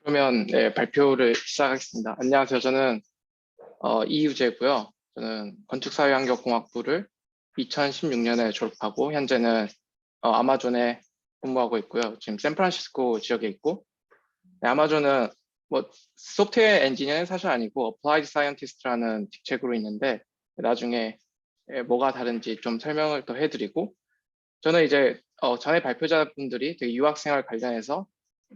그러면 네, 발표를 시작하겠습니다. 안녕하세요. 저는 이유재고요. 저는 건축사회환경공학부를 2016년에 졸업하고 현재는 아마존에 근무하고 있고요. 지금 샌프란시스코 지역에 있고, 네, 아마존은 뭐 소프트웨어 엔지니어는 사실 아니고 어플라이드 사이언티스트라는 직책으로 있는데, 나중에 뭐가 다른지 좀 설명을 더 해드리고, 저는 이제 전에 발표자분들이 되게 유학생활 관련해서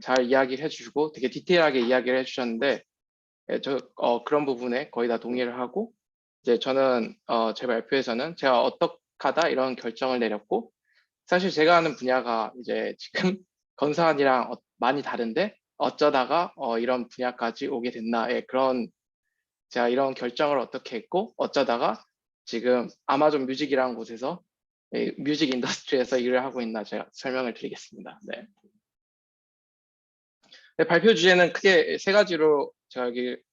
잘 이야기를 해주시고 되게 디테일하게 이야기를 해주셨는데, 그런 부분에 거의 다 동의를 하고, 이제 저는 제 발표에서는 제가 어떡하다 이런 결정을 내렸고, 사실 제가 하는 분야가 이제 지금 건사한이랑 많이 다른데 어쩌다가 이런 분야까지 오게 됐나, 그런 제가 이런 결정을 어떻게 했고 어쩌다가 지금 아마존 뮤직이라는 곳에서 뮤직 인더스트리에서 일을 하고 있나 제가 설명을 드리겠습니다. 네. 네, 발표 주제는 크게 세 가지로 제가 여기를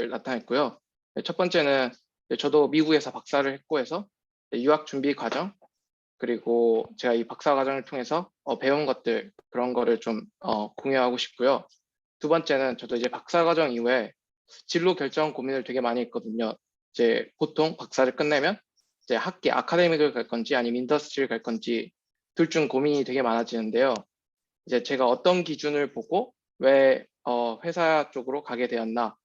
나타냈고요. 네, 첫 번째는 저도 미국에서 박사를 했고 해서 유학 준비 과정, 그리고 제가 이 박사 과정을 통해서 배운 것들, 그런 거를 좀 공유하고 싶고요. 두 번째는 저도 이제 박사 과정 이후에 진로 결정 고민을 되게 많이 했거든요. 이제 보통 박사를 끝내면 이제 학계 아카데믹을 갈 건지 아니면 인더스트리를 갈 건지 둘 중 고민이 되게 많아지는데요. 이제 제가 어떤 기준을 보고 왜 회사 쪽으로 가게 되었나,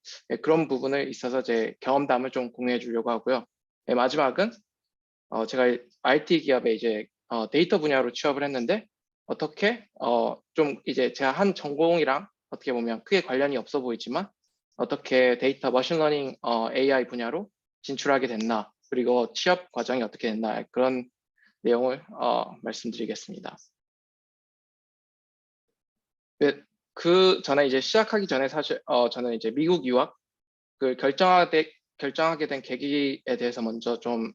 그런 부분을 있어서 제 경험담을 좀 공유해 주려고 하고요. 마지막은 제가 IT 기업에 이제 데이터 분야로 취업을 했는데 어떻게 좀 이제 제가 한 전공이랑 어떻게 보면 크게 관련이 없어 보이지만 어떻게 데이터 머신러닝 AI 분야로 진출하게 됐나, 그리고 취업 과정이 어떻게 됐나, 그런 내용을 말씀드리겠습니다. 네, 그 전에 이제 시작하기 전에 사실 저는 이제 미국 유학을 결정하게 된 계기에 대해서 먼저 좀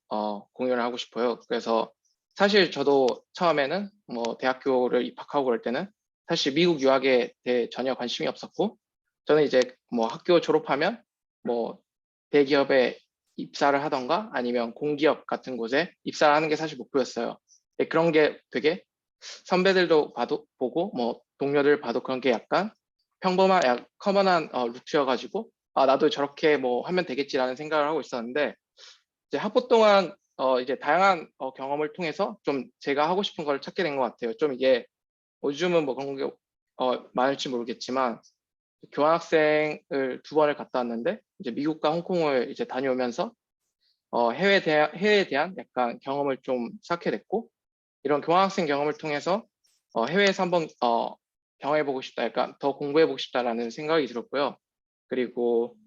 공유를 하고 싶어요. 그래서 사실 저도 처음에는 뭐 대학교를 입학하고 그럴 때는 사실 미국 유학에 대해 전혀 관심이 없었고, 저는 이제 뭐 학교 졸업하면 뭐 대기업에 입사를 하던가 아니면 공기업 같은 곳에 입사를 하는 게 사실 목표였어요. 그런 게 되게 선배들도 보고 뭐 동료들 봐도 그런 게 약간 평범한 커먼한 루트여가지고 나도 저렇게 뭐 하면 되겠지라는 생각을 하고 있었는데, 이제 학부 동안 이제 다양한 경험을 통해서 좀 제가 하고 싶은 걸 찾게 된 것 같아요. 좀 이게 요즘은 뭐 그런 게 많을지 모르겠지만 교환학생을 두 번을 갔다 왔는데 이제 미국과 홍콩을 이제 다녀오면서 해외에 대한 약간 경험을 좀 쌓게 됐고, 이런 교환학생 경험을 통해서 해외에서 한번 경험해보고 싶다, 약간 더 공부해보고 싶다라는 생각이 들었고요. 그리고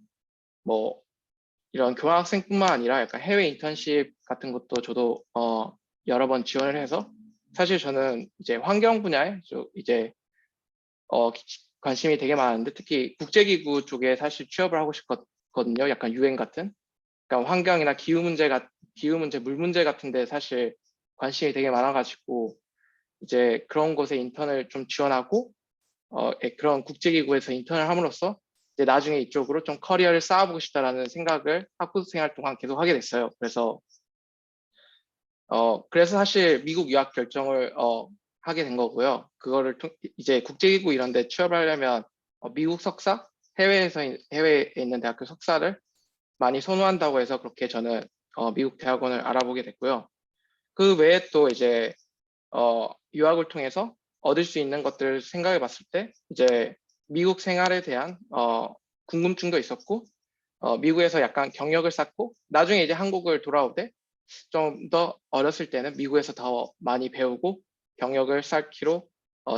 뭐 이런 교환학생뿐만 아니라 약간 해외 인턴십 같은 것도 저도 여러 번 지원을 해서, 사실 저는 이제 환경 분야에 이제 어, 관심이 되게 많은데 특히 국제기구 쪽에 사실 취업을 하고 싶거든요. 약간 유엔 같은. 그러니까 환경이나 기후 문제, 물 문제 같은데 사실 관심이 되게 많아가지고 이제 그런 곳에 인턴을 좀 지원하고 그런 국제기구에서 인턴을 함으로써 이제 나중에 이쪽으로 좀 커리어를 쌓아보고 싶다라는 생각을 학부 생활 동안 계속 하게 됐어요. 그래서 사실 미국 유학 결정을 하게 된 거고요. 그거를 이제 국제기구 이런 데 취업하려면 미국 석사, 해외에 있는 대학교 석사를 많이 선호한다고 해서 그렇게 저는 미국 대학원을 알아보게 됐고요. 그 외에 또 이제 유학을 통해서 얻을 수 있는 것들을 생각해 봤을 때 이제 미국 생활에 대한 궁금증도 있었고, 미국에서 약간 경력을 쌓고 나중에 이제 한국을 돌아오되 좀 더 어렸을 때는 미국에서 더 많이 배우고 경력을 쌓기로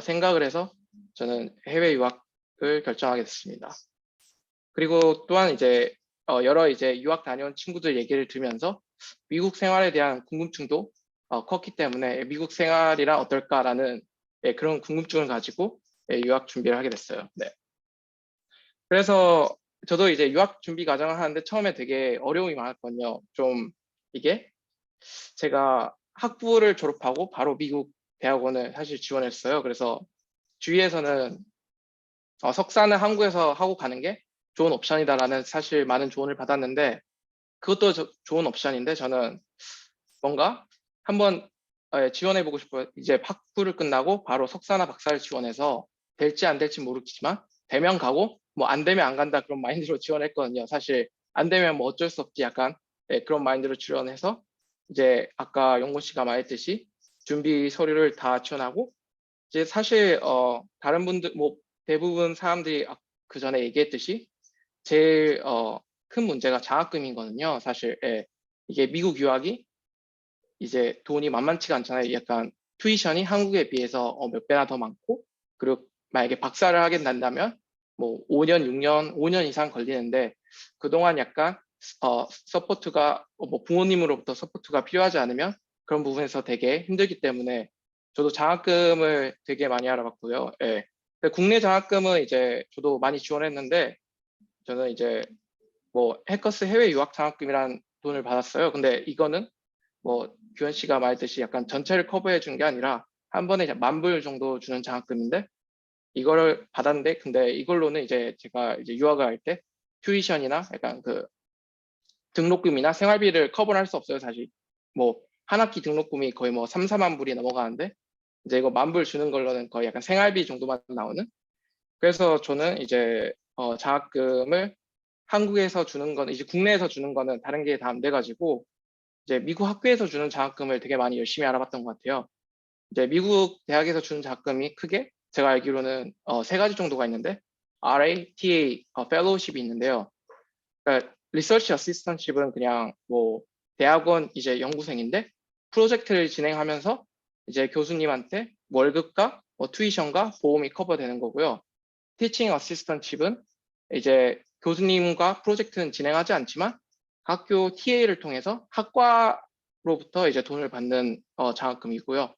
생각을 해서 저는 해외 유학을 결정하게 됐습니다. 그리고 또한 이제 여러 이제 유학 다녀온 친구들 얘기를 들으면서 미국 생활에 대한 궁금증도 컸기 때문에 미국 생활이란 어떨까라는 그런 궁금증을 가지고 유학 준비를 하게 됐어요. 네. 그래서 저도 이제 유학 준비 과정을 하는데 처음에 되게 어려움이 많았거든요. 좀 이게 제가 학부를 졸업하고 바로 미국 대학원을 사실 지원했어요. 그래서 주위에서는 석사는 한국에서 하고 가는 게 좋은 옵션이다라는 사실 많은 조언을 받았는데, 그것도 좋은 옵션인데 저는 뭔가 한번 지원해보고 싶어요. 이제 학부를 끝나고 바로 석사나 박사를 지원해서 될지 안 될지 모르겠지만 되면 가고 뭐 안 되면 안 간다 그런 마인드로 지원했거든요. 사실 안 되면 뭐 어쩔 수 없지 약간 그런 마인드로 지원해서 이제 아까 영곤 씨가 말했듯이 준비 서류를 다 지원하고 이제 사실 다른 분들 뭐 대부분 사람들이 그 전에 얘기했듯이 제일 큰 문제가 장학금이거든요. 사실 이게 미국 유학이 이제 돈이 만만치가 않잖아요. 약간 튜이션이 한국에 비해서 몇 배나 더 많고 그리고 만약에 박사를 하게 된다면 뭐 5년, 6년, 5년 이상 걸리는데 그동안 약간 서포트가 뭐 부모님으로부터 서포트가 필요하지 않으면 그런 부분에서 되게 힘들기 때문에 저도 장학금을 되게 많이 알아봤고요. 예. 국내 장학금은 이제 저도 많이 지원했는데 저는 이제 뭐 해커스 해외 유학 장학금이란 돈을 받았어요. 근데 이거는 뭐 규현 씨가 말했듯이 약간 전체를 커버해 준 게 아니라 한 번에 10,000불 정도 주는 장학금인데 이거를 받았는데 근데 이걸로는 이제 제가 이제 유학을 할 때 튜이션이나 약간 그 등록금이나 생활비를 커버를 할 수 없어요, 사실. 뭐 한 학기 등록금이 거의 뭐 3, 4만 불이 넘어가는데 이제 이거 10,000불 주는 걸로는 거의 약간 생활비 정도만 나오는. 그래서 저는 이제 장학금을 한국에서 주는 거는 이제 국내에서 주는 거는 다른 게 다 안 돼가지고 이제 미국 학교에서 주는 장학금을 되게 많이 열심히 알아봤던 것 같아요. 이제 미국 대학에서 주는 장학금이 크게 제가 알기로는 세 가지 정도가 있는데 RA, TA, 펠로우십이 있는데요. 그러니까 리서치 어시스턴십은 그냥 뭐 대학원 이제 연구생인데 프로젝트를 진행하면서 이제 교수님한테 월급과 뭐 튜이션과 보험이 커버되는 거고요. 티칭 어시스턴십은 이제 교수님과 프로젝트는 진행하지 않지만 학교 TA를 통해서 학과로부터 이제 돈을 받는 장학금이고요.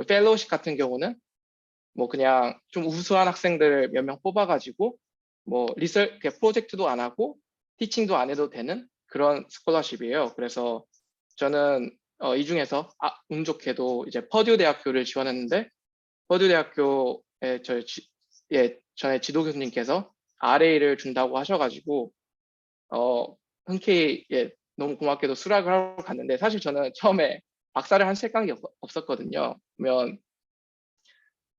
펠로우십 같은 경우는 뭐 그냥 좀 우수한 학생들 몇 명 뽑아가지고 뭐 프로젝트도 안 하고 티칭도 안 해도 되는 그런 스콜러십이에요. 그래서 저는 이 중에서 운 좋게도 이제 퍼듀 대학교를 지원했는데 퍼듀 대학교에 전에 지도 교수님께서 RA를 준다고 하셔가지고 흔쾌히 너무 고맙게도 수락을 하러 갔는데 사실 저는 처음에 박사를 한 생각이 없었거든요. 그러면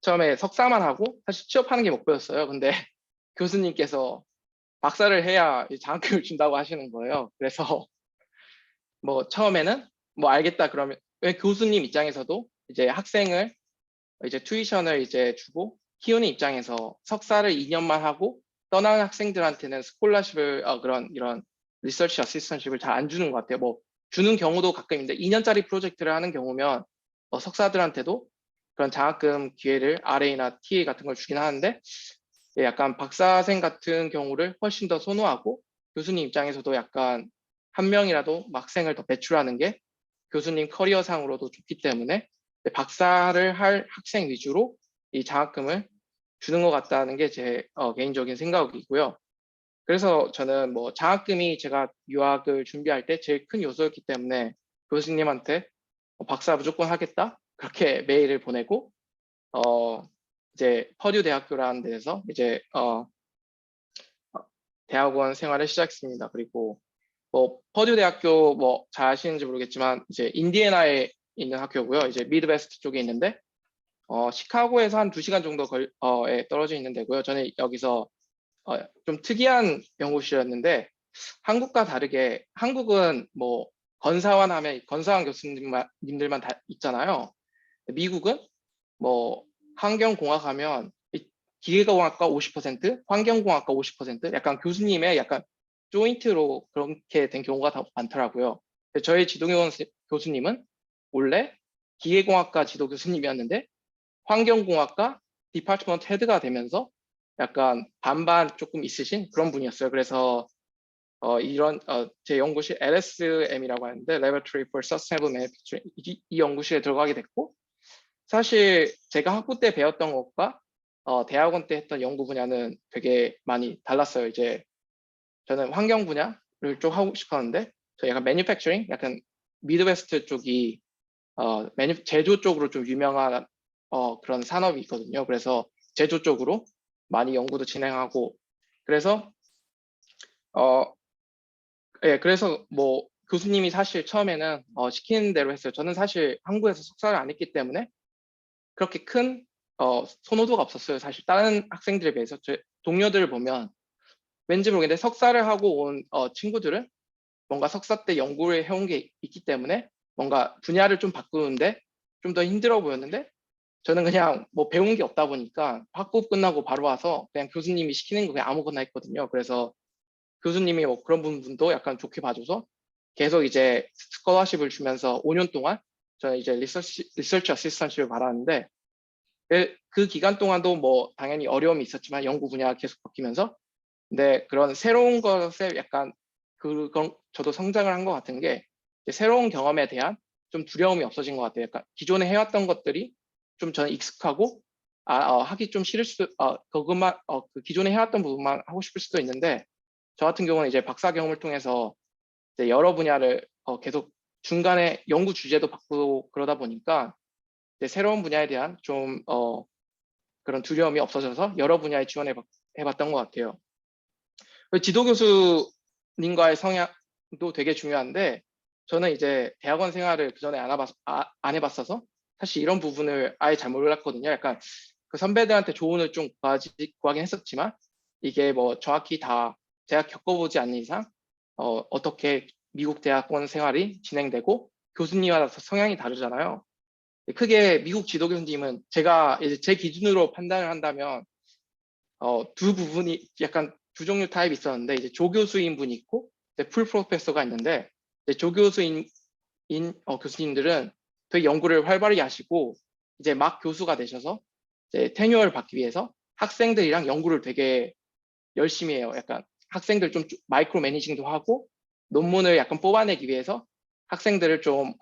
처음에 석사만 하고 사실 취업하는 게 목표였어요. 근데 교수님께서 박사를 해야 장학금을 준다고 하시는 거예요. 그래서 뭐 처음에는 뭐 알겠다 그러면 왜 교수님 입장에서도 이제 학생을 이제 튜이션을 이제 주고 키우는 입장에서 석사를 2년만 하고 떠나는 학생들한테는 스콜라십을 그런 이런 리서치 어시스턴십을 잘 안 주는 것 같아요. 뭐 주는 경우도 가끔 있는데 2년짜리 프로젝트를 하는 경우면 석사들한테도 그런 장학금 기회를 RA나 TA 같은 걸 주긴 하는데 약간 박사생 같은 경우를 훨씬 더 선호하고 교수님 입장에서도 약간 한 명이라도 학생을 더 배출하는 게 교수님 커리어상으로도 좋기 때문에 박사를 할 학생 위주로 이 장학금을 주는 것 같다는 게 제 개인적인 생각이고요. 그래서 저는 뭐 장학금이 제가 유학을 준비할 때 제일 큰 요소였기 때문에 교수님한테 박사 무조건 하겠다 그렇게 메일을 보내고 이제 퍼듀 대학교라는 데서 이제 대학원 생활을 시작했습니다. 그리고 뭐 퍼듀 대학교 뭐 잘 아시는지 모르겠지만 이제 인디애나에 있는 학교고요. 이제 미드웨스트 쪽에 있는데 시카고에서 한 2시간 정도 에 떨어져 있는 데고요. 저는 여기서 좀 특이한 연구실이었는데 한국과 다르게 한국은 뭐 건사원 하면 건사원 교수님들만 다 있잖아요. 미국은 뭐 환경공학 하면 기계공학과 50%, 환경공학과 50%, 약간 교수님의 약간 조인트로 그렇게 된 경우가 더 많더라고요. 저희 지도교원 교수님은 원래 기계공학과 지도 교수님이었는데 환경공학과 디파트먼트 헤드가 되면서 약간 반반 조금 있으신 그런 분이었어요. 그래서 이런 제 연구실 LSM이라고 하는데 Laboratory for Sustainable Manufacturing 이 연구실에 들어가게 됐고 사실 제가 학부 때 배웠던 것과 대학원 때 했던 연구 분야는 되게 많이 달랐어요. 이제 저는 환경 분야를 좀 하고 싶었는데 저 약간 매뉴팩처링, 약간 미드웨스트 쪽이 제조 쪽으로 좀 유명한 그런 산업이 있거든요. 그래서 제조 쪽으로 많이 연구도 진행하고 그래서 그래서 뭐 교수님이 사실 처음에는 시키는 대로 했어요. 저는 사실 한국에서 석사를 안 했기 때문에 그렇게 큰 선호도가 없었어요. 사실 다른 학생들에 비해서 동료들을 보면 왠지 모르겠는데 석사를 하고 온 친구들은 뭔가 석사 때 연구를 해온 게 있기 때문에 뭔가 분야를 좀 바꾸는데 좀 더 힘들어 보였는데 저는 그냥 뭐 배운 게 없다 보니까 학부 끝나고 바로 와서 그냥 교수님이 시키는 거 그냥 아무거나 했거든요. 그래서 교수님이 뭐 그런 부분도 약간 좋게 봐줘서 계속 이제 스콜러십을 주면서 5년 동안 저는 이제 리서치 어시스턴트를 받았는데 그 기간 동안도 뭐 당연히 어려움이 있었지만 연구 분야가 계속 바뀌면서 근데 그런 새로운 것에 약간 그건 저도 성장을 한 것 같은 게 새로운 경험에 대한 좀 두려움이 없어진 것 같아요. 약간 기존에 해왔던 것들이 좀 저는 익숙하고 하기 좀 싫을 수도 그것만 그 기존에 해왔던 부분만 하고 싶을 수도 있는데 저 같은 경우는 이제 박사 경험을 통해서 이제 여러 분야를 계속 중간에 연구 주제도 바꾸고 그러다 보니까 이제 새로운 분야에 대한 좀 그런 두려움이 없어져서 여러 분야에 지원해 봤던 것 같아요. 지도 교수님과의 성향도 되게 중요한데 저는 이제 대학원 생활을 그전에 안 해봤어서 사실 이런 부분을 아예 잘 몰랐거든요. 약간 그 선배들한테 조언을 좀 구하긴 했었지만 이게 뭐 정확히 다 제가 겪어보지 않는 이상 어떻게 미국 대학원 생활이 진행되고 교수님마다 성향이 다르잖아요. 크게 미국 지도 교수님은 제가 이제 제 기준으로 판단을 한다면 두 부분이 약간 두 종류 타입이 있었는데 이제 조교수인 분이 있고 이제 풀 프로페서가 있는데 이제 조교수인 교수님들은 되게 연구를 활발히 하시고 이제 막 교수가 되셔서 이제 테뉴어를 받기 위해서 학생들이랑 연구를 되게 열심히 해요. 약간 학생들 좀 마이크로 매니징도 하고 논문을 약간 뽑아내기 위해서 학생들을 좀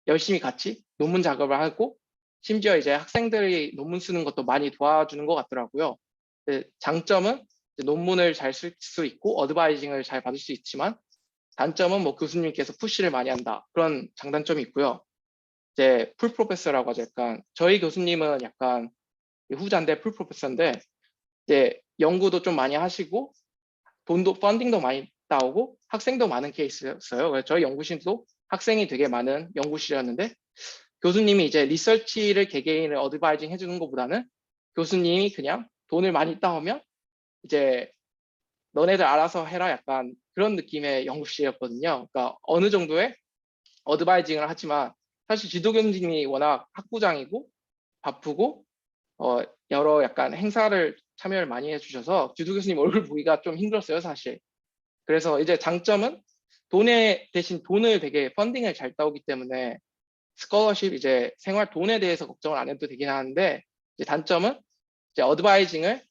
열심히 같이 논문 작업을 하고 심지어 이제 학생들이 논문 쓰는 것도 많이 도와주는 것 같더라고요. 장점은 논문을 잘 쓸 수 있고 어드바이징을 잘 받을 수 있지만 단점은 뭐 교수님께서 푸시를 많이 한다 그런 장단점이 있고요. 이제 풀 프로페서라고 하죠. 약간 저희 교수님은 약간 후자인데 풀 프로페서인데 이제 연구도 좀 많이 하시고 돈도 펀딩도 많이 나오고 학생도 많은 케이스였어요. 그래서 저희 연구실도 학생이 되게 많은 연구실이었는데 교수님이 이제 리서치를 개개인을 어드바이징 해주는 것보다는 교수님이 그냥 돈을 많이 따오면 이제 너네들 알아서 해라 약간 그런 느낌의 연구실이었거든요. 그러니까 어느 정도의 어드바이징을 하지만 사실 지도 교수님이 워낙 학부장이고 바쁘고 여러 약간 행사를 참여를 많이 해주셔서 지도 교수님 얼굴 보기가 좀 힘들었어요 사실. 그래서 이제 장점은 돈에 대신 돈을 되게 펀딩을 잘 따오기 때문에 스콜러십 이제 생활 돈에 대해서 걱정을 안 해도 되긴 하는데 이제 단점은 이제 어드바이징을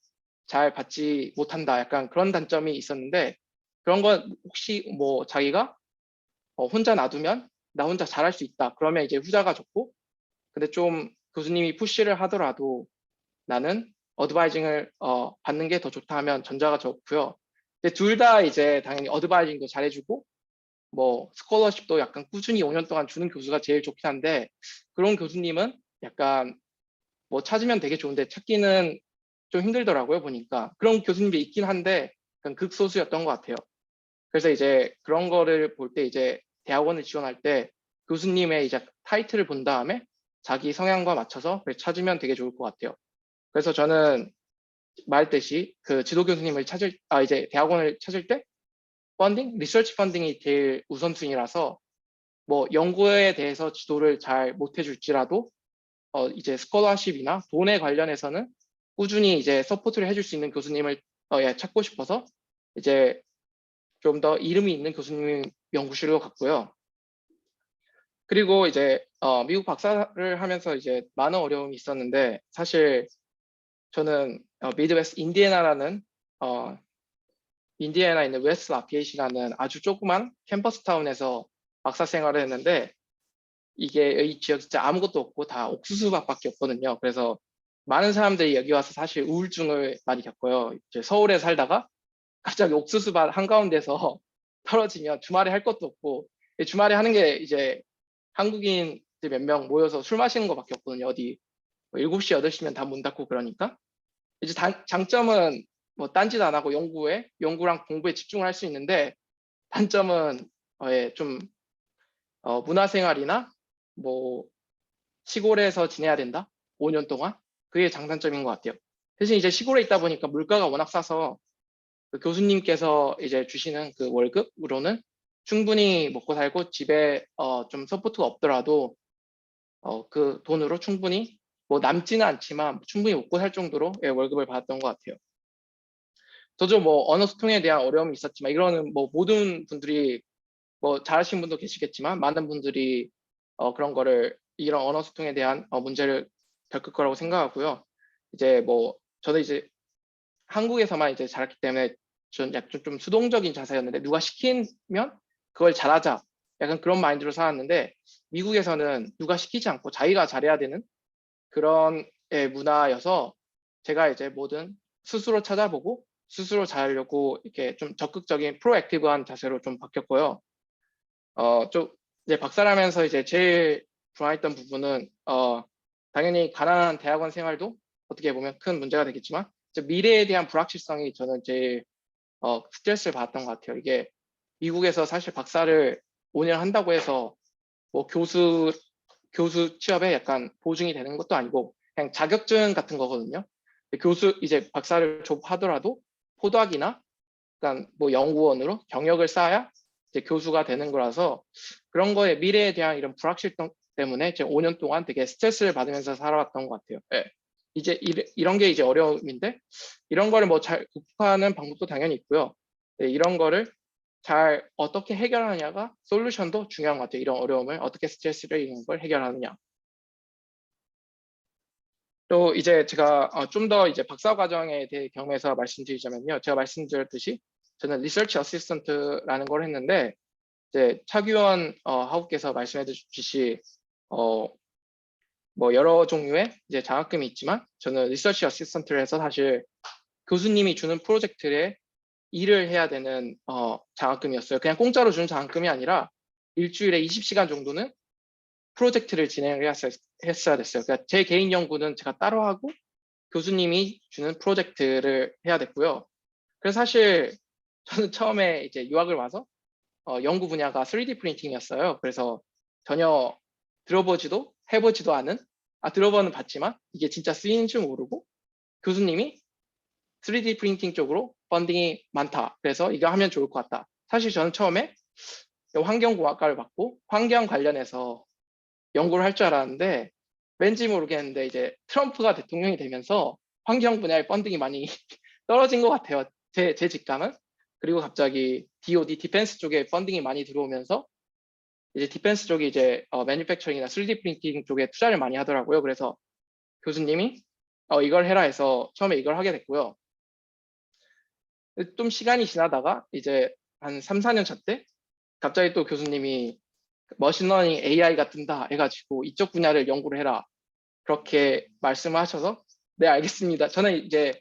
잘 받지 못한다 약간 그런 단점이 있었는데 그런 건 혹시 뭐 자기가 혼자 놔두면 나 혼자 잘할 수 있다 그러면 이제 후자가 좋고 근데 좀 교수님이 푸시를 하더라도 나는 어드바이징을 받는 게 더 좋다 하면 전자가 좋고요. 둘 다 이제 당연히 어드바이징도 잘해주고 뭐 스콜러십도 약간 꾸준히 5년 동안 주는 교수가 제일 좋긴 한데 그런 교수님은 약간 뭐 찾으면 되게 좋은데 찾기는 좀 힘들더라고요 보니까 그런 교수님이 있긴 한데 약간 극소수였던 것 같아요. 그래서 이제 그런 거를 볼 때 이제 대학원을 지원할 때 교수님의 이제 타이틀을 본 다음에 자기 성향과 맞춰서 찾으면 되게 좋을 것 같아요. 그래서 저는 말했듯이 그 지도 교수님을 이제 대학원을 찾을 때 리서치 펀딩이 제일 우선순위라서 뭐 연구에 대해서 지도를 잘 못해줄지라도 이제 스콜러십이나 돈에 관련해서는 꾸준히 이제 서포트를 해줄 수 있는 교수님을 찾고 싶어서 이제 좀 더 이름이 있는 교수님 연구실로 갔고요. 그리고 이제 미국 박사를 하면서 이제 많은 어려움이 있었는데 사실 저는 미드웨스트 인디애나라는 인디애나에 있는 웨스트 라피에이트라는 아주 조그만 캠퍼스 타운에서 박사 생활을 했는데 이게 이 지역 진짜 아무것도 없고 다 옥수수밭밖에 없거든요. 그래서 많은 사람들이 여기 와서 사실 우울증을 많이 겪어요. 이제 서울에 살다가 갑자기 옥수수밭 한가운데서 떨어지면 주말에 할 것도 없고 주말에 하는 게 이제 한국인 몇 명 모여서 술 마시는 것밖에 없거든요. 어디 7시, 8시면 다 문 닫고 그러니까 이제 장점은 뭐 딴짓 안 하고 연구랑 공부에 집중을 할 수 있는데 단점은 좀 문화생활이나 뭐 시골에서 지내야 된다. 5년 동안 그게 장단점인 것 같아요. 대신 이제 시골에 있다 보니까 물가가 워낙 싸서 그 교수님께서 이제 주시는 그 월급으로는 충분히 먹고 살고 집에 좀 서포트가 없더라도 그 돈으로 충분히 뭐 남지는 않지만 충분히 먹고 살 정도로 예, 월급을 받았던 것 같아요. 저도 뭐 언어 소통에 대한 어려움이 있었지만 이거는 뭐 모든 분들이 뭐 잘하시는 분도 계시겠지만 많은 분들이 그런 거를 이런 언어 소통에 대한 문제를 겪을 거라고 생각하고요. 이제 뭐 저도 이제 한국에서만 이제 자랐기 때문에 전 약간 좀 수동적인 자세였는데 누가 시키면 그걸 잘하자 약간 그런 마인드로 살았는데 미국에서는 누가 시키지 않고 자기가 잘해야 되는 그런 문화여서 제가 이제 뭐든 스스로 찾아보고 스스로 잘하려고 이렇게 좀 적극적인 프로액티브한 자세로 좀 바뀌었고요. 좀 이제 박사라면서 이제 제일 좋아했던 부분은 당연히 가난한 대학원 생활도 어떻게 보면 큰 문제가 되겠지만 미래에 대한 불확실성이 저는 제일 스트레스를 받았던 것 같아요. 이게 미국에서 사실 박사를 5년 한다고 해서 뭐 교수 취업에 약간 보증이 되는 것도 아니고 그냥 자격증 같은 거거든요. 교수 이제 박사를 졸업하더라도 포닥이나 약간 뭐 연구원으로 경력을 쌓아야 이제 교수가 되는 거라서 그런 거에 미래에 대한 이런 불확실성 때문에 제가 5년 동안 되게 스트레스를 받으면서 살아왔던 것 같아요. 예. 이제 이런 게 이제 어려움인데 이런 거를 뭐 잘 극복하는 방법도 당연히 있고요. 네, 이런 거를 잘 어떻게 해결하느냐가 솔루션도 중요한 것 같아요. 이런 어려움을 어떻게 스트레스를 이런 걸 해결하느냐. 또 이제 제가 좀 더 이제 박사 과정에 대해 경험해서 말씀드리자면요. 제가 말씀드렸듯이 저는 리서치 어시스턴트라는 걸 했는데 이제 차규원 하우께서 말씀해 주듯이 어, 뭐 여러 종류의 이제 장학금이 있지만 저는 리서치 어시스턴트를 해서 사실 교수님이 주는 프로젝트에 일을 해야 되는 장학금이었어요. 그냥 공짜로 주는 장학금이 아니라 일주일에 20시간 정도는 프로젝트를 진행을 했어야 됐어요. 그러니까 제 개인 연구는 제가 따로 하고 교수님이 주는 프로젝트를 해야 됐고요. 그래서 사실 저는 처음에 이제 유학을 와서 연구 분야가 3D 프린팅이었어요. 그래서 전혀 들어보지도 해보지도 않은, 들어보는 봤지만 이게 진짜 쓰이는지 모르고 교수님이 3D 프린팅 쪽으로 펀딩이 많다. 그래서 이거 하면 좋을 것 같다. 사실 저는 처음에 환경공학과를 받고 환경 관련해서 연구를 할 줄 알았는데 왠지 모르겠는데 이제 트럼프가 대통령이 되면서 환경 분야의 펀딩이 많이 떨어진 것 같아요. 제 직감은. 그리고 갑자기 DoD, 디펜스 쪽에 펀딩이 많이 들어오면서 이제 디펜스 쪽이 이제 매니팩처링이나 3D 프린팅 쪽에 투자를 많이 하더라고요. 그래서 교수님이 이걸 해라 해서 처음에 이걸 하게 됐고요. 좀 시간이 지나다가 이제 한 3, 4년 차 때 갑자기 또 교수님이 머신러닝 AI가 뜬다 해가지고 이쪽 분야를 연구를 해라. 그렇게 말씀을 하셔서 네, 알겠습니다. 저는 이제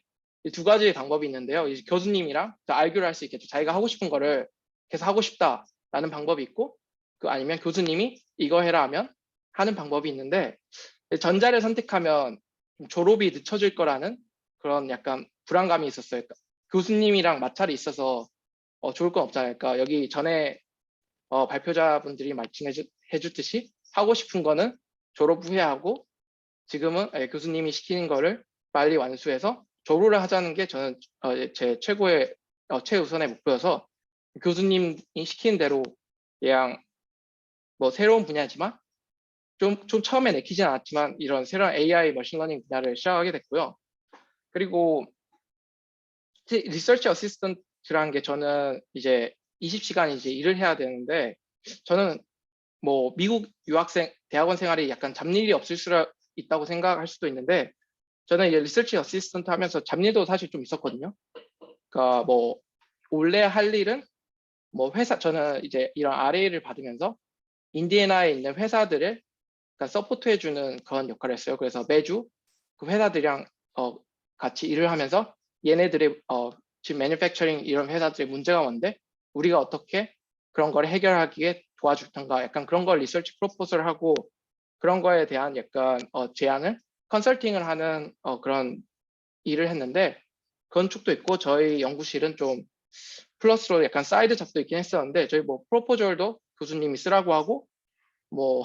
두 가지 방법이 있는데요. 이제 교수님이랑 알교를 할 수 있겠죠. 자기가 하고 싶은 거를 계속 하고 싶다라는 방법이 있고 그 아니면 교수님이 이거 해라 하면 하는 방법이 있는데 전자를 선택하면 졸업이 늦춰질 거라는 그런 약간 불안감이 있었어요. 그러니까 교수님이랑 마찰이 있어서 좋을 건 없잖아요. 그러니까 여기 전에 발표자분들이 말씀해 주듯이 하고 싶은 거는 졸업 후에 하고 지금은 교수님이 시키는 거를 빨리 완수해서 조로를 하자는 게 저는 제 최고의 최우선의 목표여서 교수님이 시키는 대로 그냥 뭐 새로운 분야지만 좀 처음에 내키진 않았지만 이런 새로운 AI 머신러닝 분야를 시작하게 됐고요. 그리고 리서치 어시스턴트라는 게 저는 이제 20시간 이제 일을 해야 되는데 저는 뭐 미국 유학생 대학원 생활이 약간 잡일이 없을 수 있다고 생각할 수도 있는데 저는 이제 리서치 어시스턴트 하면서 잡일도 사실 좀 있었거든요. 그러니까 뭐 원래 할 일은 뭐 회사 저는 이제 이런 RA를 받으면서 인디애나에 있는 회사들을 그러니까 서포트해주는 그런 역할을 했어요. 그래서 매주 그 회사들이랑 같이 일을 하면서 얘네들의 지금 매니팩처링 이런 회사들의 문제가 뭔데 우리가 어떻게 그런 걸 해결하기에 도와줄 텐가 약간 그런 걸 리서치 프로포즈를 하고 그런 거에 대한 약간 제안을 컨설팅을 하는 그런 일을 했는데 그런 쪽도 있고 저희 연구실은 좀 플러스로 약간 사이드 잡도 있긴 했었는데 저희 뭐 프로포절도 교수님이 쓰라고 하고 뭐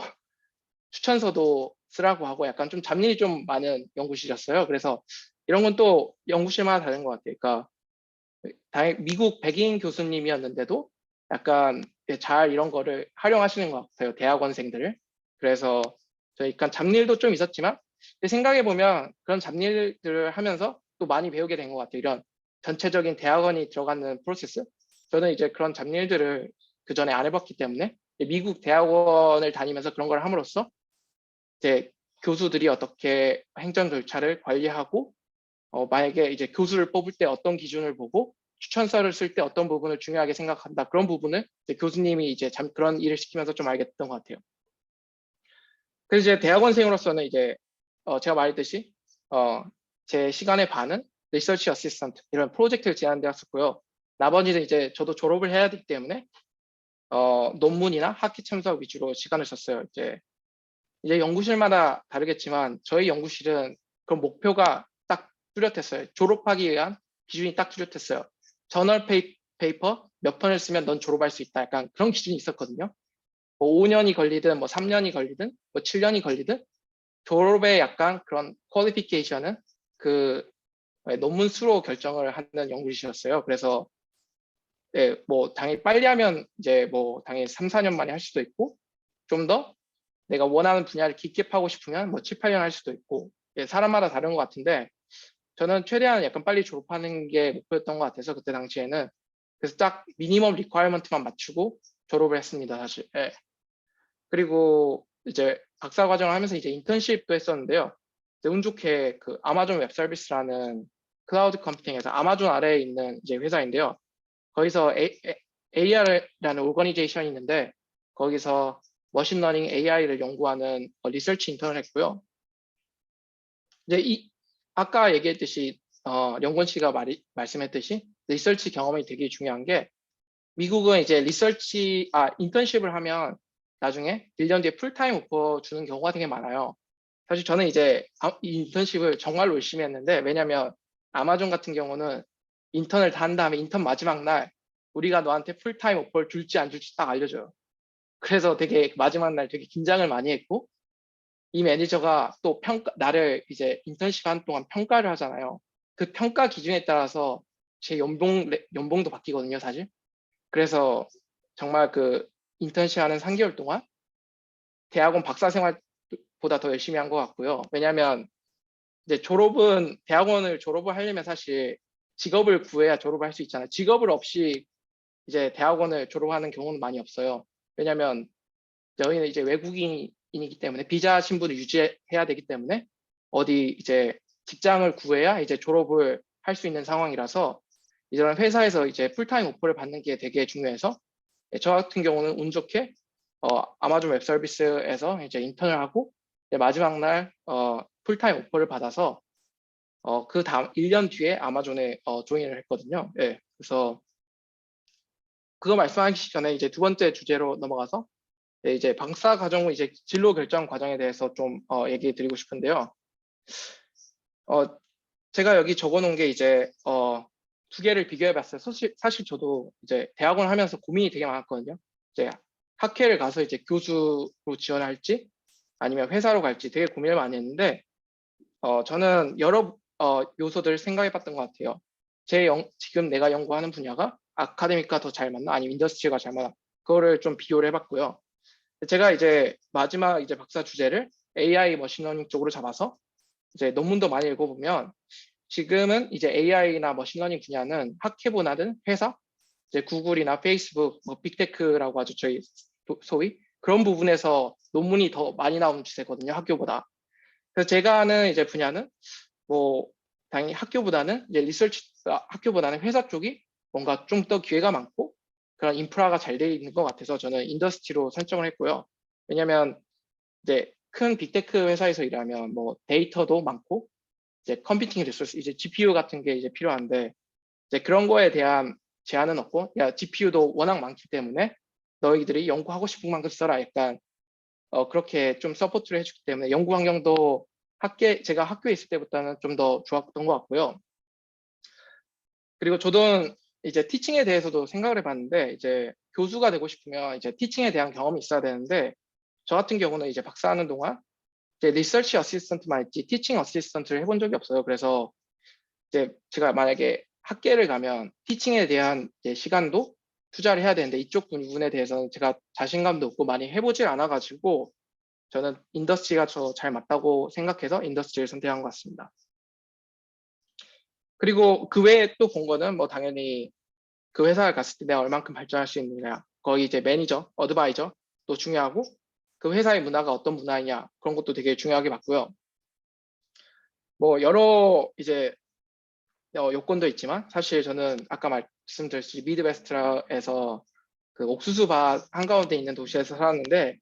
추천서도 쓰라고 하고 약간 좀 잡일이 좀 많은 연구실이었어요. 그래서 이런 건 또 연구실마다 다른 것 같아요. 그러니까 미국 백인 교수님이었는데도 약간 잘 이런 거를 활용하시는 것 같아요. 대학원생들을. 그래서 저 약간 잡일도 좀 있었지만 생각해 보면 그런 잡일들을 하면서 또 많이 배우게 된 것 같아요. 이런 전체적인 대학원이 들어가는 프로세스. 저는 이제 그런 잡일들을 그 전에 안 해봤기 때문에 미국 대학원을 다니면서 그런 걸 함으로써 이제 교수들이 어떻게 행정 절차를 관리하고 만약에 이제 교수를 뽑을 때 어떤 기준을 보고 추천서를 쓸 때 어떤 부분을 중요하게 생각한다. 그런 부분을 이제 교수님이 이제 그런 일을 시키면서 좀 알게 됐던 것 같아요. 그래서 이제 대학원생으로서는 이제 제가 말했듯이 제 시간의 반은 리서치 어시스턴트 이런 프로젝트를 제안되었었고요. 나머지는 이제 저도 졸업을 해야 되기 때문에 논문이나 학회 참석 위주로 시간을 썼어요. 이제 연구실마다 다르겠지만 저희 연구실은 그런 목표가 딱 뚜렷했어요. 졸업하기 위한 기준이 딱 뚜렷했어요. 저널 페이퍼 몇 편을 쓰면 넌 졸업할 수 있다. 약간 그런 기준이 있었거든요. 뭐 5년이 걸리든 뭐 3년이 걸리든 뭐 7년이 걸리든 졸업의 약간 그런 퀄리피케이션은 그 논문 수로 결정을 하는 연구실이었어요. 그래서 뭐 당연히 빨리 하면 이제 뭐 당연히 3, 4년 만에 할 수도 있고 좀 더 내가 원하는 분야를 깊게 파고 싶으면 뭐 7, 8년 할 수도 있고 사람마다 다른 것 같은데 저는 최대한 약간 빨리 졸업하는 게 목표였던 것 같아서 그때 당시에는 그래서 딱 미니멈 리퀘어먼트만 맞추고 졸업을 했습니다 사실. 그리고 이제 박사 과정을 하면서 이제 인턴십도 했었는데요. 운 좋게 그 아마존 웹 서비스라는 클라우드 컴퓨팅에서 아마존 아래에 있는 이제 회사인데요. 거기서 AR이라는 오거니제이션이 있는데 거기서 머신러닝 AI를 연구하는 리서치 인턴을 했고요. 이제 아까 얘기했듯이 영권 씨가 말씀했듯이 리서치 경험이 되게 중요한 게 미국은 이제 인턴십을 하면 나중에 1년 뒤에 풀타임 오퍼 주는 경우가 되게 많아요. 사실 저는 이제 이 인턴십을 정말 열심히 했는데 왜냐면 아마존 같은 경우는 인턴을 다 한 다음에 인턴 마지막 날 우리가 너한테 풀타임 오퍼를 줄지 안 줄지 딱 알려줘요. 그래서 되게 마지막 날 되게 긴장을 많이 했고 이 매니저가 또 나를 이제 인턴십 하는 동안 평가를 하잖아요. 그 평가 기준에 따라서 제 연봉도 바뀌거든요, 사실. 그래서 정말 그 인턴십 하는 3개월 동안 대학원 박사 생활보다 더 열심히 한 것 같고요. 왜냐하면 이제 대학원을 졸업을 하려면 사실 직업을 구해야 졸업을 할 수 있잖아요. 직업을 없이 이제 대학원을 졸업하는 경우는 많이 없어요. 왜냐하면 저희는 이제 외국인이기 때문에 비자 신분을 유지해야 되기 때문에 어디 이제 직장을 구해야 이제 졸업을 할 수 있는 상황이라서 이런 회사에서 이제 풀타임 오퍼를 받는 게 되게 중요해서 저 같은 경우는 운 좋게 아마존 웹 서비스에서 이제 인턴을 하고 마지막 날 풀타임 오퍼를 받아서 그 다음 1년 뒤에 아마존에 조인을 했거든요. 예, 그래서 그거 말씀하기 전에 이제 두 번째 주제로 넘어가서 이제 박사 과정 후 이제 진로 결정 과정에 대해서 좀 얘기 드리고 싶은데요. 어, 제가 여기 적어놓은 게 이제 두 개를 비교해봤어요. 사실 저도 이제 대학원 하면서 고민이 되게 많았거든요. 이제 학회를 가서 이제 교수로 지원할지 아니면 회사로 갈지 되게 고민을 많이 했는데 저는 여러 요소들을 생각해봤던 것 같아요. 지금 내가 연구하는 분야가 아카데믹과 더 잘 맞나 아니면 인더스트리가 잘 맞나 그거를 좀 비교를 해봤고요. 제가 이제 마지막 이제 박사 주제를 AI 머신러닝 쪽으로 잡아서 이제 논문도 많이 읽어보면 지금은 이제 AI나 머신러닝 분야는 학회보다는 회사, 이제 구글이나 페이스북, 뭐 빅테크라고 하죠. 저희 소위 그런 부분에서 논문이 더 많이 나오는 추세거든요. 학교보다. 그래서 제가 하는 이제 분야는 뭐 당연히 학교보다는 이제 학교보다는 회사 쪽이 뭔가 좀 더 기회가 많고 그런 인프라가 잘 돼 있는 것 같아서 저는 인더스트리로 설정을 했고요. 왜냐면 이제 큰 빅테크 회사에서 일하면 뭐 데이터도 많고 이제 컴퓨팅 리소스 이제 GPU 같은 게 이제 필요한데 이제 그런 거에 대한 제한은 없고 야 GPU도 워낙 많기 때문에 너희들이 연구하고 싶은 만큼 써라 약간 그렇게 좀 서포트를 해주기 때문에 연구 환경도 제가 학교에 있을 때부터는 좀 더 좋았던 것 같고요. 그리고 저도 이제 티칭에 대해서도 생각을 해봤는데 이제 교수가 되고 싶으면 이제 티칭에 대한 경험이 있어야 되는데 저 같은 경우는 이제 박사하는 동안 이제 리서치 어시스턴트만 했지 티칭 어시스턴트를 해본 적이 없어요. 그래서 이제 제가 만약에 학계를 가면 티칭에 대한 이제 시간도 투자를 해야 되는데 이쪽 부분에 대해서는 제가 자신감도 없고 많이 해보질 않아가지고 저는 인더스트리가 저 잘 맞다고 생각해서 인더스트리를 선택한 것 같습니다. 그리고 그 외에 또 본 거는 뭐 당연히 그 회사를 갔을 때 내가 얼만큼 발전할 수 있느냐, 거기 이제 매니저, 어드바이저도 중요하고 그 회사의 문화가 어떤 문화이냐 그런 것도 되게 중요하게 봤고요. 뭐 여러 이제 요건도 있지만 사실 저는 아까 말씀드렸듯이 미드웨스트에서 그 옥수수밭 한가운데 있는 도시에서 살았는데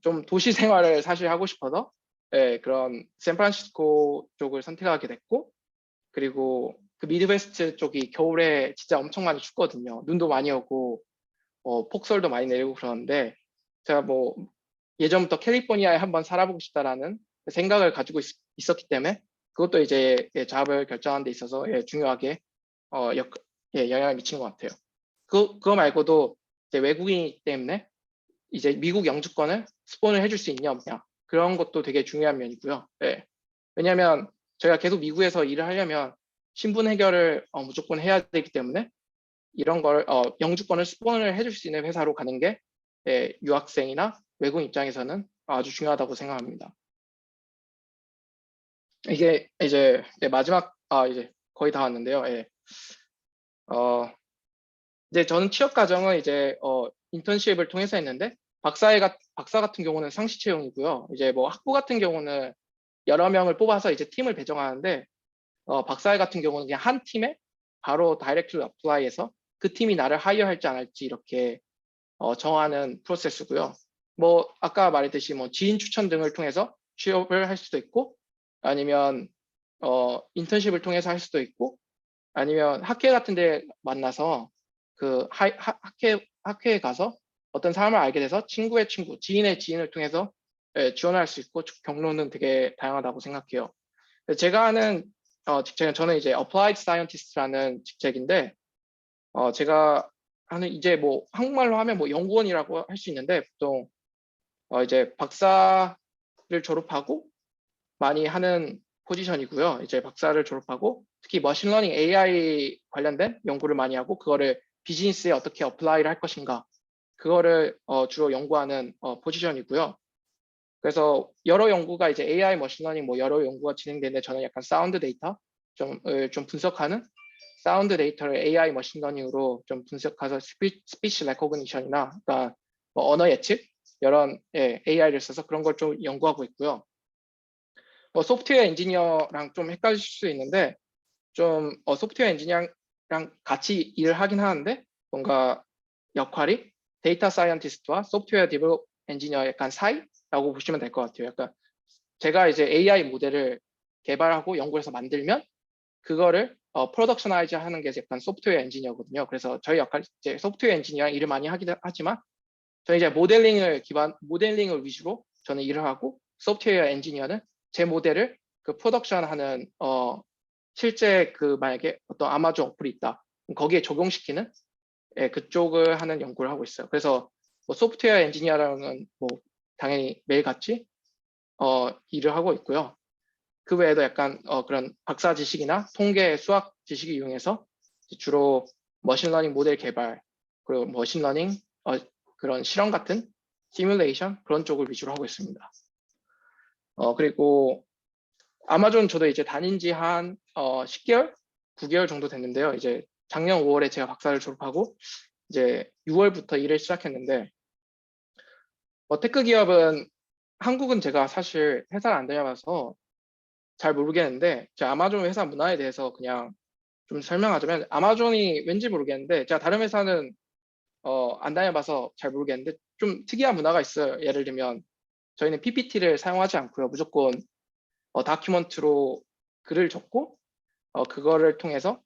좀 도시 생활을 사실 하고 싶어서 그런 샌프란시스코 쪽을 선택하게 됐고 그리고 그 미드웨스트 쪽이 겨울에 진짜 엄청 많이 춥거든요. 눈도 많이 오고 폭설도 많이 내리고 그러는데 제가 뭐 예전부터 캘리포니아에 한번 살아보고 싶다라는 생각을 가지고 있었기 때문에 그것도 이제 잡을 결정하는 데 있어서 중요하게 영향을 미친 것 같아요. 그거 말고도 이제 외국인이기 때문에 이제 미국 영주권을 스폰을 해줄 수 있냐 없냐 그런 것도 되게 중요한 면이고요. 왜냐하면 저희가 계속 미국에서 일을 하려면 신분 해결을 무조건 해야 되기 때문에 이런 걸 영주권을 스폰을 해줄 수 있는 회사로 가는 게 유학생이나 외국인 입장에서는 아주 중요하다고 생각합니다. 이게 이제 마지막 이제 거의 다 왔는데요. 이제 저는 취업 과정은 이제 인턴십을 통해서 했는데 박사 같은 경우는 상시 채용이고요. 이제 뭐 학부 같은 경우는 여러 명을 뽑아서 이제 팀을 배정하는데 박사회 같은 경우는 그냥 한 팀에 바로 다이렉트 어플라이해서 그 팀이 나를 하이어할지 안 할지 이렇게 정하는 프로세스고요. 뭐 아까 말했듯이 뭐 지인 추천 등을 통해서 취업을 할 수도 있고 아니면 인턴십을 통해서 할 수도 있고 아니면 학회 같은 데 만나서 그 학회에 가서 어떤 사람을 알게 돼서 친구의 친구, 지인의 지인을 통해서 지원할 수 있고 경로는 되게 다양하다고 생각해요. 제가 하는 직책은 저는 이제 Applied Scientist라는 직책인데 제가 하는 이제 뭐 한국말로 하면 뭐 연구원이라고 할 수 있는데 보통 이제 박사를 졸업하고 많이 하는 포지션이고요. 이제 박사를 졸업하고 특히 머신러닝 AI 관련된 연구를 많이 하고 그거를 비즈니스에 어떻게 어플라이를 할 것인가 그거를 주로 연구하는 포지션이고요. 그래서 여러 연구가 이제 AI 머신러닝 뭐 여러 연구가 진행되는데 저는 약간 사운드 데이터 좀 분석하는 사운드 데이터를 AI 머신러닝으로 좀 분석해서 스피치 레코그니션이나 그러니까 뭐 언어 예측 이런 AI를 써서 그런 걸 좀 연구하고 있고요. 소프트웨어 엔지니어랑 좀 헷갈릴 수 있는데 좀 소프트웨어 엔지니어랑 같이 일을 하긴 하는데 뭔가 역할이 데이터 사이언티스트와 소프트웨어 디벨롭 엔지니어 약간 사이라고 보시면 될 것 같아요. 약간 제가 이제 AI 모델을 개발하고 연구해서 만들면 그거를 프로덕셔나이즈 하는 게 약간 소프트웨어 엔지니어거든요. 그래서 저희 역할 이제 소프트웨어 엔지니어 일을 많이 하긴 하지만 저는 이제 모델링을 위주로 저는 일을 하고 소프트웨어 엔지니어는 제 모델을 그 프로덕션하는 실제 그 만약에 어떤 아마존 어플이 있다 거기에 적용시키는 그쪽을 하는 연구를 하고 있어요. 그래서 뭐 소프트웨어 엔지니어랑은 뭐 당연히 매일같이 일을 하고 있고요. 그 외에도 약간 그런 박사 지식이나 통계, 수학 지식을 이용해서 주로 머신러닝 모델 개발 그리고 머신러닝 그런 실험 같은 시뮬레이션 그런 쪽을 위주로 하고 있습니다. 그리고 아마존 저도 이제 다닌 지 한 10개월, 9개월 정도 됐는데요. 이제 작년 5월에 제가 박사를 졸업하고 이제 6월부터 일을 시작했는데 테크 기업은 한국은 제가 사실 회사를 안 다녀봐서 잘 모르겠는데 제가 아마존 회사 문화에 대해서 그냥 좀 설명하자면 아마존이 왠지 모르겠는데 제가 다른 회사는 안 다녀봐서 잘 모르겠는데 좀 특이한 문화가 있어요. 예를 들면 저희는 PPT를 사용하지 않고요. 무조건 다큐먼트로 글을 적고 그거를 통해서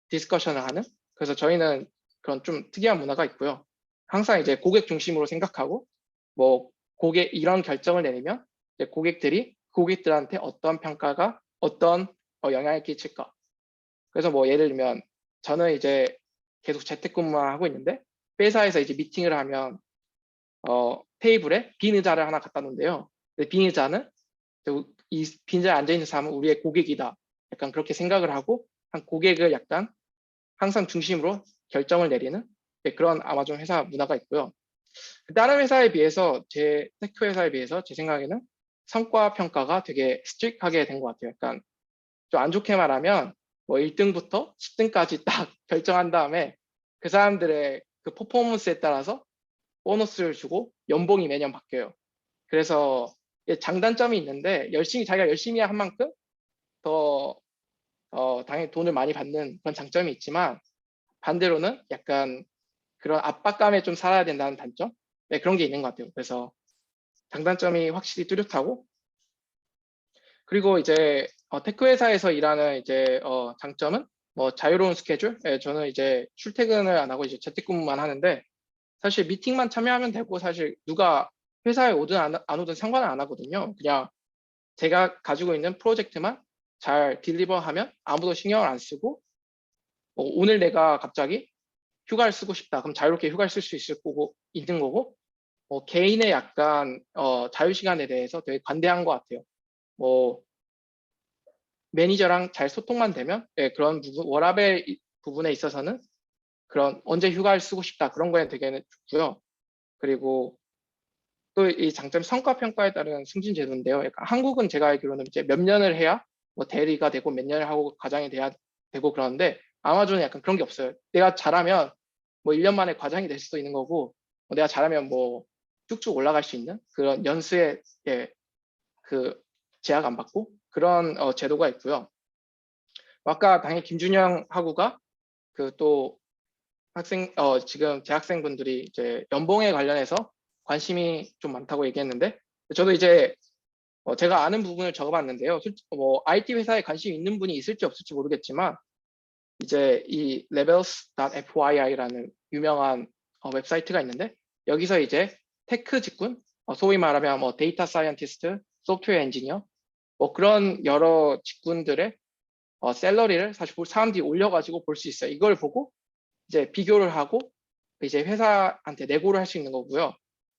디스커션을 하는 그래서 저희는 그런 좀 특이한 문화가 있고요. 항상 이제 고객 중심으로 생각하고 뭐 고객 이런 결정을 내리면 이제 고객들한테 어떤 평가가 어떤 영향을 끼칠까. 그래서 뭐 예를 들면 저는 이제 계속 재택근무만 하고 있는데 회사에서 이제 미팅을 하면 테이블에 빈 의자를 하나 갖다 놓는데요. 빈 의자는 이 빈 의자에 앉아 있는 사람은 우리의 고객이다. 약간 그렇게 생각을 하고 한 고객을 약간 항상 중심으로 결정을 내리는 그런 아마존 회사 문화가 있고요. 다른 회사에 비해서 제 테크 회사에 비해서 제 생각에는 성과 평가가 되게 스트릭하게 된 것 같아요. 약간 좀 안 좋게 말하면 뭐 1등부터 10등까지 딱 결정한 다음에 그 사람들의 그 퍼포먼스에 따라서 보너스를 주고 연봉이 매년 바뀌어요. 그래서 장단점이 있는데 자기가 열심히 한 만큼 더 당연히 돈을 많이 받는 그런 장점이 있지만 반대로는 약간 그런 압박감에 좀 살아야 된다는 단점? 네, 그런 게 있는 것 같아요. 그래서 장단점이 확실히 뚜렷하고 그리고 이제 테크 회사에서 일하는 이제 장점은 뭐 자유로운 스케줄? 예, 저는 이제 출퇴근을 안 하고 이제 재택근무만 하는데 사실 미팅만 참여하면 되고 사실 누가 회사에 오든 안 오든 상관은 안 하거든요. 그냥 제가 가지고 있는 프로젝트만 잘 딜리버하면 아무도 신경을 안 쓰고 오늘 내가 갑자기 휴가를 쓰고 싶다. 그럼 자유롭게 휴가를 쓸 수 있는 거고 개인의 약간 자유 시간에 대해서 되게 관대한 것 같아요. 뭐 매니저랑 잘 소통만 되면 그런 부분 워라밸 부분에 있어서는 그런 언제 휴가를 쓰고 싶다 그런 거에 되게 좋고요. 그리고 또 이 장점 성과 평가에 따른 승진 제도인데요. 약간 한국은 제가 알기로는 이제 몇 년을 해야 뭐 대리가 되고 몇 년을 하고 과장이 돼야 되고 그러는데 아마존은 약간 그런 게 없어요. 내가 잘하면 뭐 1년 만에 과장이 될 수도 있는 거고 내가 잘하면 뭐 쭉쭉 올라갈 수 있는 그런 연수의 그 제약 안 받고 그런 제도가 있고요. 아까 당연히 김준영 하고가 그 또 지금 대학생분들이 이제 연봉에 관련해서 관심이 좀 많다고 얘기했는데 저도 이제 제가 아는 부분을 적어봤는데요. 뭐 IT 회사에 관심 있는 분이 있을지 없을지 모르겠지만 이제 이 levels.fyi라는 유명한 웹사이트가 있는데 여기서 이제 테크 직군, 소위 말하면 뭐 데이터 사이언티스트, 소프트웨어 엔지니어 뭐 그런 여러 직군들의 샐러리를 사실 사람들이 올려가지고 볼 수 있어요. 이걸 보고 이제 비교를 하고 이제 회사한테 내고를 할 수 있는 거고요.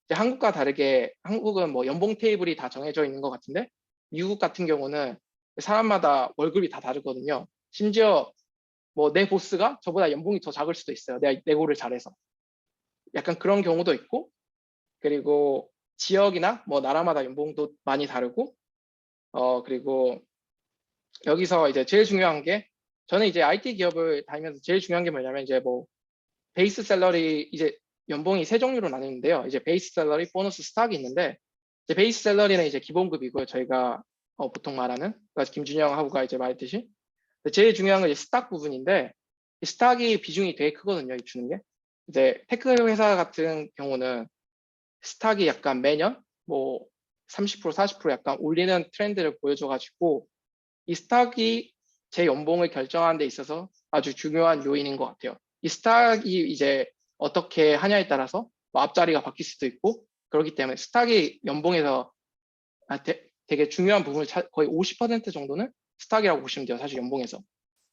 이제 한국과 다르게 한국은 뭐 연봉 테이블이 다 정해져 있는 것 같은데 미국 같은 경우는 사람마다 월급이 다 다르거든요. 심지어 뭐 내 보스가 저보다 연봉이 더 작을 수도 있어요. 내가 내고를 잘해서. 약간 그런 경우도 있고 그리고 지역이나 뭐 나라마다 연봉도 많이 다르고 그리고 여기서 이제 제일 중요한 게 저는 이제 IT 기업을 다니면서 제일 중요한 게 뭐냐면 이제 뭐 베이스 샐러리 이제 연봉이 세 종류로 나뉘는데요. 이제 베이스 샐러리, 보너스, 스탁이 있는데 이제 베이스 샐러리는 이제 기본급이고요. 저희가 보통 말하는 그러니까 김준영 하고가 이제 말했듯이 제일 중요한 건 이제 스탁 부분인데 이 스탁이 비중이 되게 크거든요. 이 주는 게 이제 테크 회사 같은 경우는 스탁이 약간 매년 뭐 30% 40% 약간 올리는 트렌드를 보여줘가지고 이 스탁이 제 연봉을 결정하는 데 있어서 아주 중요한 요인인 것 같아요. 이 스탁이 이제 어떻게 하냐에 따라서 뭐 앞자리가 바뀔 수도 있고 그렇기 때문에 스탁이 연봉에서 되게 중요한 부분을 거의 50% 정도는 스탁이라고 보시면 돼요. 사실 연봉에서.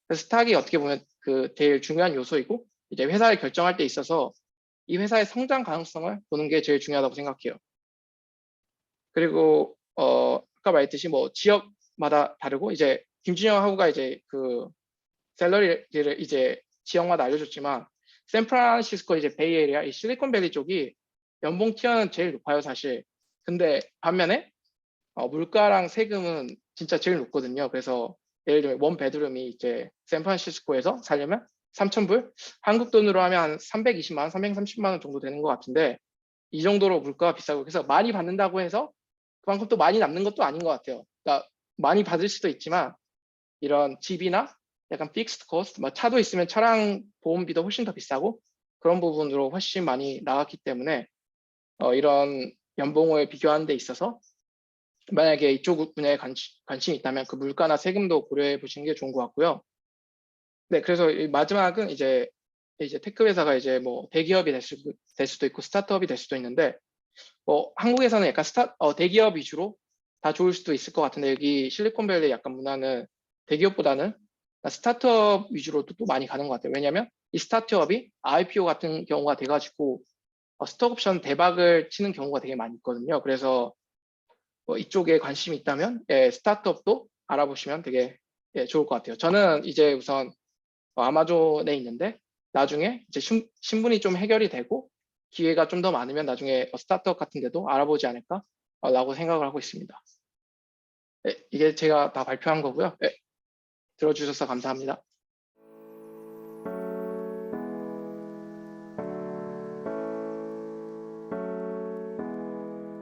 그래서 스탁이 어떻게 보면 그 제일 중요한 요소이고 이제 회사를 결정할 때 있어서 이 회사의 성장 가능성을 보는 게 제일 중요하다고 생각해요. 그리고 아까 말했듯이 뭐 지역마다 다르고 이제 김준영 하고가 이제 그 샐러리를 이제 지역마다 알려줬지만 샌프란시스코 이제 베이에리아 이 실리콘밸리 쪽이 연봉 티어는 제일 높아요 사실. 근데 반면에 물가랑 세금은 진짜 제일 높거든요. 그래서 예를 들면 원 베드룸이 이제 샌프란시스코에서 살려면 3,000불? 한국 돈으로 하면 한 320만 원, 330만 원 정도 되는 것 같은데 이 정도로 물가가 비싸고 그래서 많이 받는다고 해서 그만큼 또 많이 남는 것도 아닌 것 같아요. 그러니까 많이 받을 수도 있지만 이런 집이나 약간 픽스드 코스트, 뭐 차도 있으면 차량 보험비도 훨씬 더 비싸고 그런 부분으로 훨씬 많이 나갔기 때문에 이런 연봉을 비교하는 데 있어서 만약에 이쪽 분야에 관심이 있다면 그 물가나 세금도 고려해 보시는 게 좋은 것 같고요. 네, 그래서 마지막은 이제 테크 회사가 이제 뭐 대기업이 될 수도 있고 스타트업이 될 수도 있는데 뭐 한국에서는 약간 대기업 위주로 다 좋을 수도 있을 것 같은데 여기 실리콘밸리 약간 문화는 대기업보다는 스타트업 위주로도 또 많이 가는 것 같아요. 왜냐하면 이 스타트업이 IPO 같은 경우가 돼가지고 스톡옵션 대박을 치는 경우가 되게 많이 있거든요. 그래서 이쪽에 관심이 있다면 스타트업도 알아보시면 되게 좋을 것 같아요. 저는 이제 우선 아마존에 있는데 나중에 이제 신분이 좀 해결이 되고 기회가 좀 더 많으면 나중에 스타트업 같은 데도 알아보지 않을까 라고 생각을 하고 있습니다. 네, 이게 제가 다 발표한 거고요. 네, 들어주셔서 감사합니다.